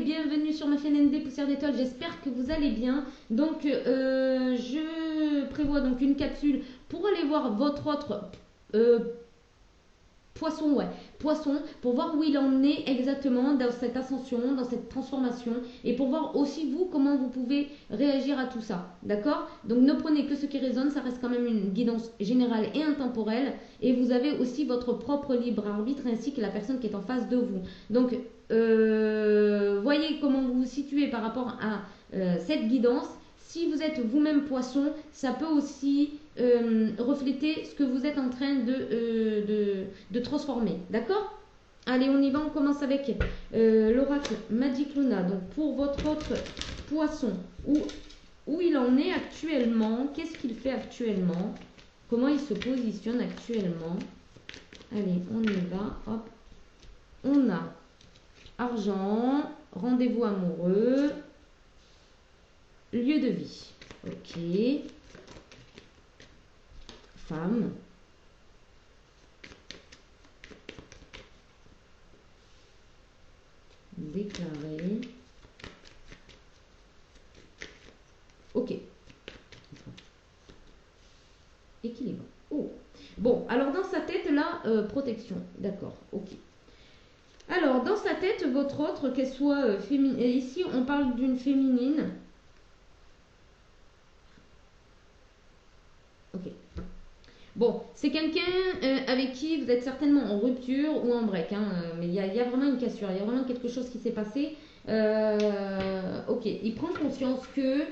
bienvenue sur ma chaîne ND Poussière d'étoiles, j'espère que vous allez bien. Donc je prévois donc une capsule pour aller voir votre autre poisson, pour voir où il en est exactement dans cette ascension, dans cette transformation, et pour voir aussi vous comment vous pouvez réagir à tout ça, d'accord? Donc ne prenez que ce qui résonne, ça reste quand même une guidance générale et intemporelle, et vous avez aussi votre propre libre arbitre ainsi que la personne qui est en face de vous. Donc voyez comment vous vous situez par rapport à cette guidance. Si vous êtes vous-même poisson, ça peut aussi refléter ce que vous êtes en train de transformer. D'accord? Allez, on y va, on commence avec l'oracle Magic Luna. Donc pour votre autre poisson, où il en est actuellement, qu'est-ce qu'il fait actuellement, comment il se positionne actuellement. Allez, on y va, hop. On a argent, rendez-vous amoureux, lieu de vie. Ok. Femme. Déclaré. Ok. Équilibre. Oh. Bon, alors dans sa tête, là, protection. D'accord, ok. Alors, dans sa tête, votre autre, qu'elle soit féminine. Ici, on parle d'une féminine. Ok. Bon, c'est quelqu'un avec qui vous êtes certainement en rupture ou en break. Hein, mais il y a vraiment une cassure. Il y a vraiment quelque chose qui s'est passé. Ok, il prend conscience que...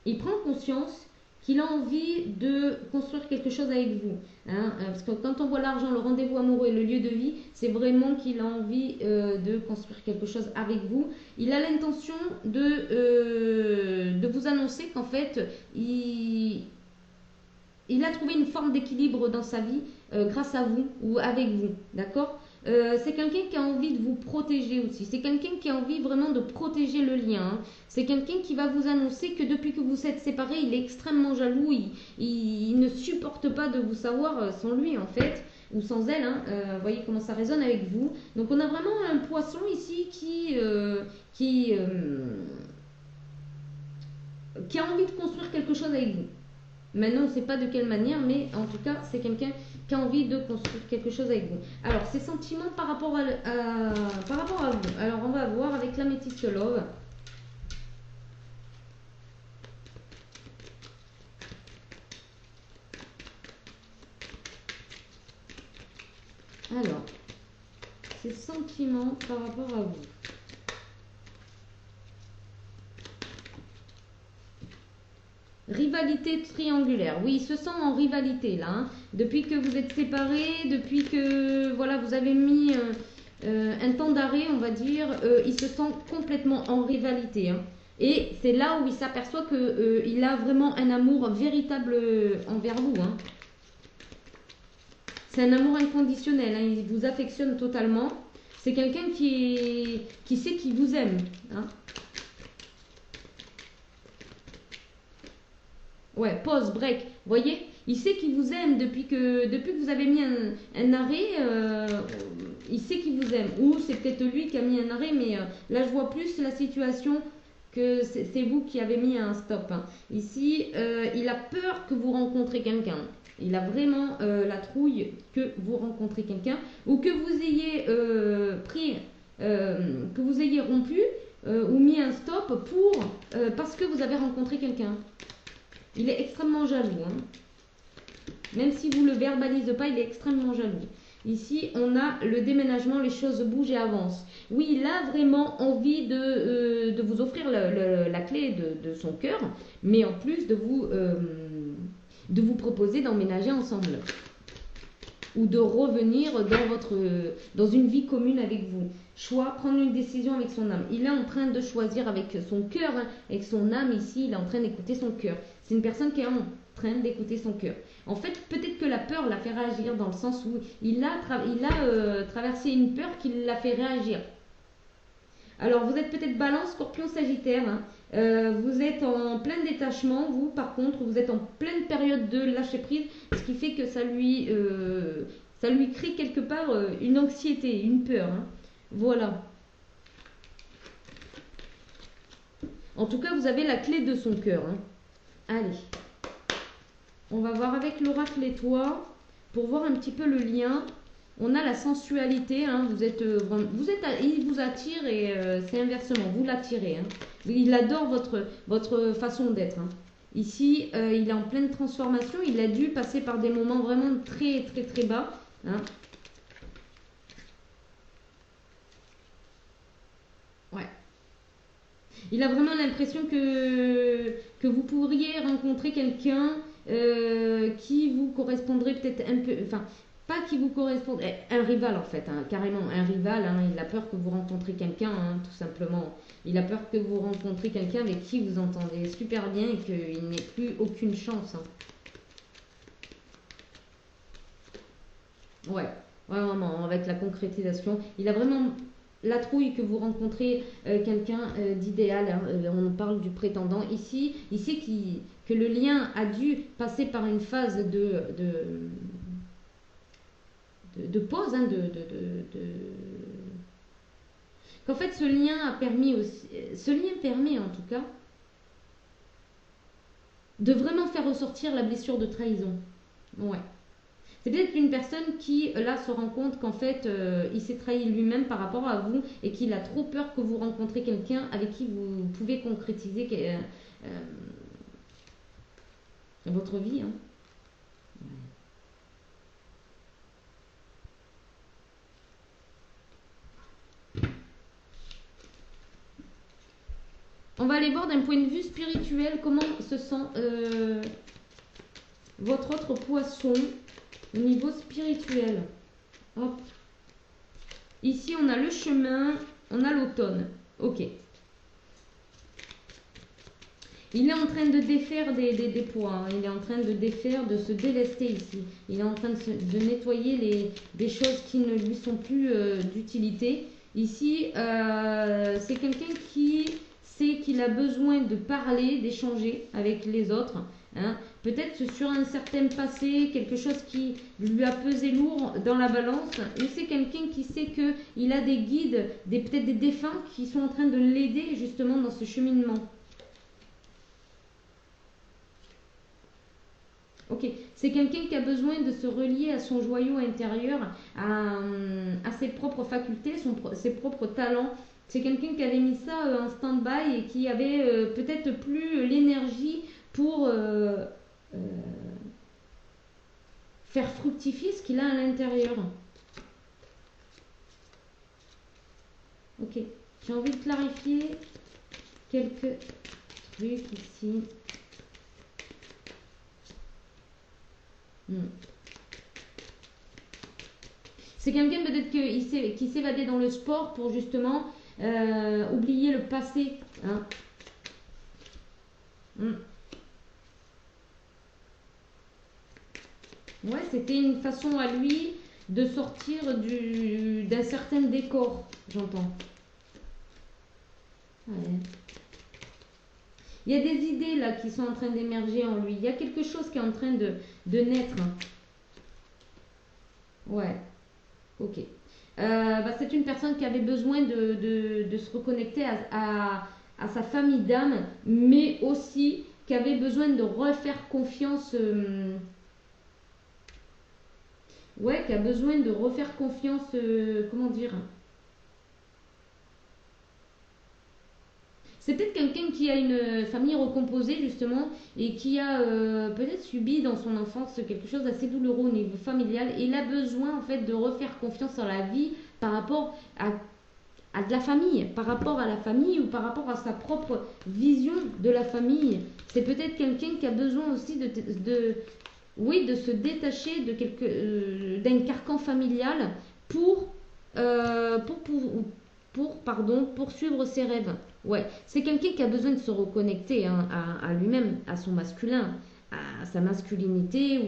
il prend conscience qu'il a envie de construire quelque chose avec vous. Hein, parce que quand on voit l'argent, le rendez-vous amoureux et le lieu de vie, c'est vraiment qu'il a envie de construire quelque chose avec vous. Il a l'intention de vous annoncer qu'en fait, il a trouvé une forme d'équilibre dans sa vie grâce à vous ou avec vous. D'accord? C'est quelqu'un qui a envie de vous protéger aussi. C'est quelqu'un qui a envie vraiment de protéger le lien. Hein. C'est quelqu'un qui va vous annoncer que depuis que vous êtes séparés, il est extrêmement jaloux. Il ne supporte pas de vous savoir sans lui en fait, ou sans elle. Hein. Voyez comment ça résonne avec vous. Donc on a vraiment un poisson ici qui a envie de construire quelque chose avec vous. Maintenant, on ne sait pas de quelle manière, mais en tout cas, c'est quelqu'un qui a envie de construire quelque chose avec vous. Alors, ses sentiments par rapport à vous. Alors, on va voir avec l'améthyste love. Alors, ses sentiments par rapport à vous. Rivalité triangulaire. Oui, il se sent en rivalité là. Hein. Depuis que vous êtes séparés, depuis que voilà, vous avez mis un temps d'arrêt, on va dire, il se sent complètement en rivalité. Hein. Et c'est là où il s'aperçoit qu'il a vraiment un amour véritable envers vous. Hein. C'est un amour inconditionnel. Hein. Il vous affectionne totalement. C'est quelqu'un qui sait qu'il vous aime. Hein. Ouais, pause, break. Vous voyez, il sait qu'il vous aime depuis que vous avez mis un arrêt. Il sait qu'il vous aime. Ou c'est peut-être lui qui a mis un arrêt, mais là je vois plus la situation que c'est vous qui avez mis un stop. Hein. Ici, il a peur que vous rencontrez quelqu'un. Il a vraiment la trouille que vous rencontrez quelqu'un ou que vous ayez que vous ayez rompu ou mis un stop parce que vous avez rencontré quelqu'un. Il est extrêmement jaloux. Hein. Même si vous ne le verbalisez pas, il est extrêmement jaloux. Ici, on a le déménagement, les choses bougent et avancent. Oui, il a vraiment envie de vous offrir la clé de son cœur, mais en plus de vous proposer d'emménager ensemble. Ou de revenir dans une vie commune avec vous. Choix, prendre une décision avec son âme. Il est en train de choisir avec son cœur, hein, avec son âme ici, il est en train d'écouter son cœur. C'est une personne qui est en train d'écouter son cœur. En fait, peut-être que la peur l'a fait réagir dans le sens où il a traversé une peur qui l'a fait réagir. Alors, vous êtes peut-être Balance, Scorpion, Sagittaire. Hein. Vous êtes en plein détachement. Vous, par contre, vous êtes en pleine période de lâcher prise, ce qui fait que ça lui crée quelque part une anxiété, une peur. Hein. Voilà. En tout cas, vous avez la clé de son cœur. Hein. Allez. On va voir avec l'oracle et toi pour voir un petit peu le lien. On a la sensualité, hein, il vous attire et c'est inversement, vous l'attirez. Hein. Il adore votre façon d'être. Hein. Ici, il est en pleine transformation, il a dû passer par des moments vraiment très très très bas. Hein. Ouais. Il a vraiment l'impression que vous pourriez rencontrer quelqu'un qui vous correspondrait peut-être un peu... Enfin, pas qui vous correspond, un rival en fait, hein, carrément un rival. Hein, il a peur que vous rencontrez quelqu'un, hein, tout simplement. Il a peur que vous rencontrez quelqu'un avec qui vous entendez super bien et qu'il n'ait plus aucune chance. Hein. Ouais, vraiment, avec la concrétisation. Il a vraiment la trouille que vous rencontrez quelqu'un d'idéal. Hein, on parle du prétendant. Ici, il sait que le lien a dû passer par une phase de pause, hein, qu'en fait ce lien a permis aussi, ce lien permet en tout cas de vraiment faire ressortir la blessure de trahison. Ouais. C'est peut-être une personne qui là se rend compte qu'en fait il s'est trahi lui-même par rapport à vous et qu'il a trop peur que vous rencontrez quelqu'un avec qui vous pouvez concrétiser votre vie. Hein. On va aller voir d'un point de vue spirituel comment se sent votre autre poisson au niveau spirituel. Hop. Ici, on a le chemin, on a l'automne. Ok. Il est en train de défaire des poids. Hein. Il est en train de défaire, de se délester ici. Il est en train de nettoyer des choses qui ne lui sont plus d'utilité. Ici, c'est quelqu'un qui sait qu'il a besoin de parler, d'échanger avec les autres. Hein. Peut-être sur un certain passé, quelque chose qui lui a pesé lourd dans la balance. Mais c'est quelqu'un qui sait qu'il a des guides, peut-être des défunts qui sont en train de l'aider justement dans ce cheminement. Ok, c'est quelqu'un qui a besoin de se relier à son joyau intérieur, à ses propres facultés, ses propres talents. C'est quelqu'un qui avait mis ça en stand-by et qui avait peut-être plus l'énergie pour faire fructifier ce qu'il a à l'intérieur. Ok, j'ai envie de clarifier quelques trucs ici. C'est quelqu'un peut-être qui s'évadait dans le sport pour justement oublier le passé. Hein. Ouais, c'était une façon à lui de sortir d'un certain décor, j'entends. Ouais. Il y a des idées là qui sont en train d'émerger en lui. Il y a quelque chose qui est en train de naître. Ouais. Ok. C'est une personne qui avait besoin de se reconnecter à sa famille d'âme, mais aussi qui avait besoin de refaire confiance. Ouais, qui a besoin de refaire confiance. Comment dire? C'est peut-être quelqu'un qui a une famille recomposée justement et qui a peut-être subi dans son enfance quelque chose d'assez douloureux au niveau familial et il a besoin en fait de refaire confiance en la vie par rapport à de la famille, par rapport à la famille ou par rapport à sa propre vision de la famille. C'est peut-être quelqu'un qui a besoin aussi de se détacher d'un carcan familial pour poursuivre ses rêves. Ouais, c'est quelqu'un qui a besoin de se reconnecter hein, à lui-même, à son masculin, à sa masculinité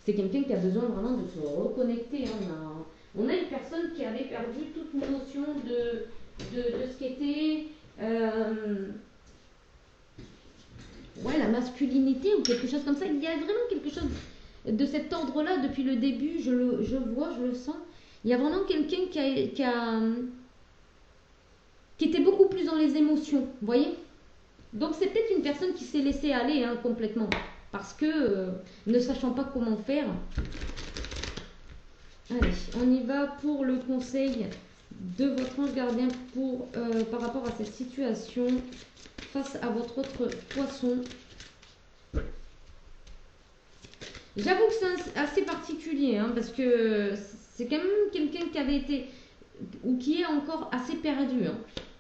c'est quelqu'un qui a besoin vraiment de se reconnecter. Hein. On a une personne qui avait perdu toute notion de ce qu'était la masculinité ou quelque chose comme ça. Il y a vraiment quelque chose de cet ordre-là depuis le début. Je le sens. Il y a vraiment quelqu'un qui était beaucoup plus dans les émotions, vous voyez? Donc c'est peut-être une personne qui s'est laissée aller hein, complètement. Parce que, ne sachant pas comment faire. Allez, on y va pour le conseil de votre ange gardien pour, par rapport à cette situation face à votre autre poisson. J'avoue que c'est assez particulier, hein, parce que c'est quand même quelqu'un qui avait été, ou qui est encore assez perdu, hein,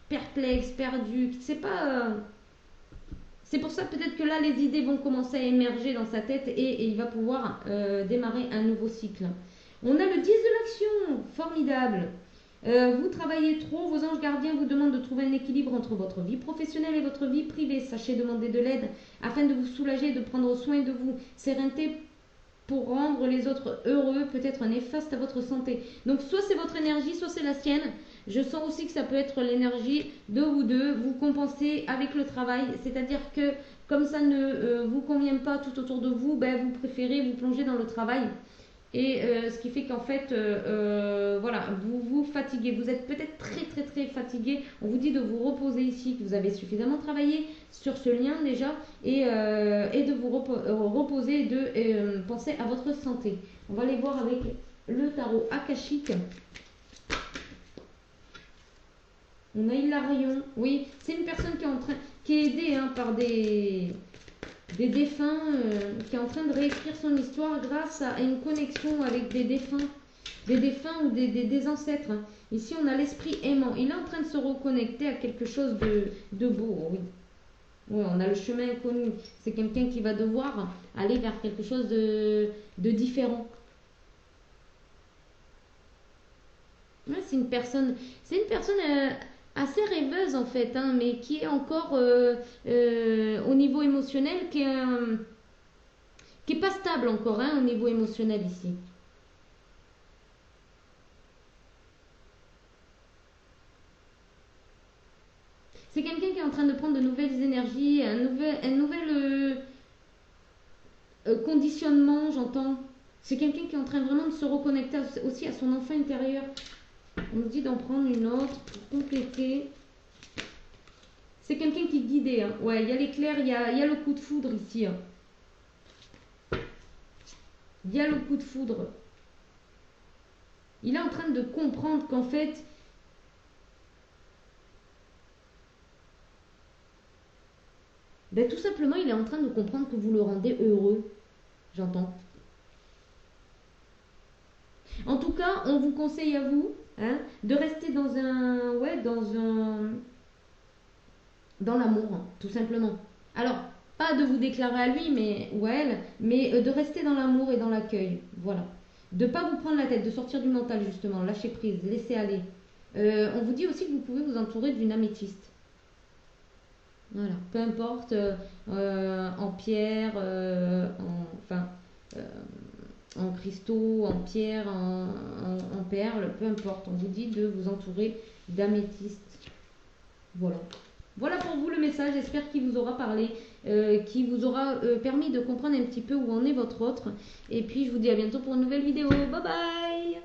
perplexe, perdu, c'est pas... c'est pour ça peut-être que là, les idées vont commencer à émerger dans sa tête et il va pouvoir démarrer un nouveau cycle. On a le 10 de l'action, formidable. Vous travaillez trop, vos anges gardiens vous demandent de trouver un équilibre entre votre vie professionnelle et votre vie privée. Sachez demander de l'aide afin de vous soulager, de prendre soin de vous. Sérénité pour rendre les autres heureux peut être néfaste à votre santé. Donc soit c'est votre énergie, soit c'est la sienne. Je sens aussi que ça peut être l'énergie de vous deux. Vous compensez avec le travail, c'est-à-dire que comme ça ne vous convient pas tout autour de vous, ben, vous préférez vous plonger dans le travail. Et ce qui fait qu'en fait, voilà, vous vous fatiguez. Vous êtes peut-être très fatigué. On vous dit de vous reposer ici, que vous avez suffisamment travaillé sur ce lien déjà. Et de vous reposer et de penser à votre santé. On va aller voir avec le tarot akashique. On a Hilarion. Oui, c'est une personne qui est aidée hein, par des défunts, qui est en train de réécrire son histoire grâce à une connexion avec des défunts ou des ancêtres. Ici, on a l'esprit aimant. Il est en train de se reconnecter à quelque chose de beau, oui. Oui, on a le chemin inconnu. C'est quelqu'un qui va devoir aller vers quelque chose de différent. Ouais, c'est une personne assez rêveuse en fait, hein, mais qui est encore au niveau émotionnel, qui est pas stable encore hein, au niveau émotionnel ici. C'est quelqu'un qui est en train de prendre de nouvelles énergies, un nouvel conditionnement, j'entends. C'est quelqu'un qui est en train vraiment de se reconnecter aussi à son enfant intérieur. On nous dit d'en prendre une autre pour compléter. C'est quelqu'un qui est guidé. Hein. Ouais, il y a l'éclair, il y a le coup de foudre ici. Hein. Il y a le coup de foudre. Il est en train de comprendre qu'en fait, ben, tout simplement, il est en train de comprendre que vous le rendez heureux. J'entends. En tout cas, on vous conseille à vous hein, de rester dans l'amour, hein, tout simplement. Alors, pas de vous déclarer à lui ou à elle, mais de rester dans l'amour et dans l'accueil. Voilà. De ne pas vous prendre la tête, de sortir du mental, justement, lâcher prise, laisser aller. On vous dit aussi que vous pouvez vous entourer d'une améthyste. Voilà. Peu importe, en pierre, en cristaux, en pierre, en perles, peu importe. On vous dit de vous entourer d'améthyste. Voilà. Voilà pour vous le message, j'espère qu'il vous aura parlé, qui vous aura permis de comprendre un petit peu où en est votre autre. Et puis je vous dis à bientôt pour une nouvelle vidéo. Bye bye!